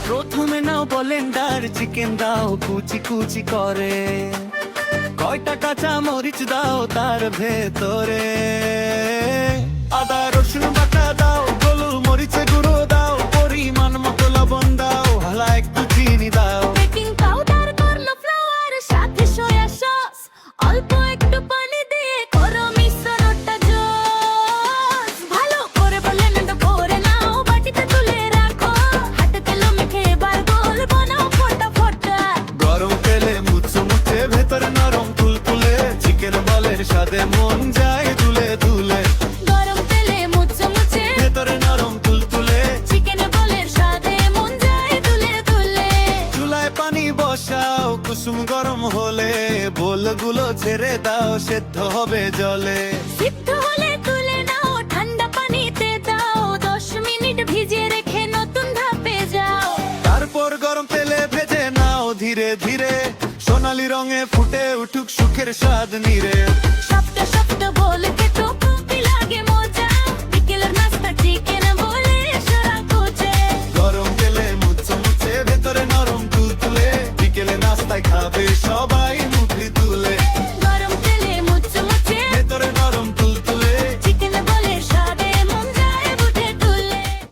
প্রথমে নাও Blender, chicken দাও কুচি কুচি করে, কয়টা কাঁচা মরিচ দাও তার ভেতরে, আদা রসুন বাটা দাও, গোলু মরিচে গুঁড়ো দাও, পরিমাণ মতো লবণ দাও, হালা একটু চিনি দাও। বেকিং পাউডার, কর্নফ্লাওয়ার, সাথে সয়া সস, অল্প একটু পানি দিয়ে করো মিশ্রণটা জোস। ভালো করে ব্লেন্ড করে নাও, বাটিতে তুলে রাখো, হাতে তেল মেখে এবার গোল বানাও ফটাফট। গরম তেলে মুচমুচে ভেতরে নরম তুলতুলে, চিকেন বলের স্বাদে মন যায় দুলে দুলে। গরম তেলে মুচমুচে ভেতরে নরম তুলতুলে, চিকেন বলের স্বাদে মন যায় দুলে দুলে। চুলায় পানি বসাও, কুসুম গরম হলে বোলগুলো ছেড়ে দাও, সেদ্ধ হবে জলে। সিদ্ধ হলে তুলে নাও, ঠান্ডা পানিতে দাও, 10 মিনিট ভিজিয়ে রেখে নতুন ধাপে যাও। তারপর গরম তেলে ভেজে নাও ধীরে ধীরে, সোনালী রঙে ফুটে উঠুক সুখের স্বাদ নিরে। সবটা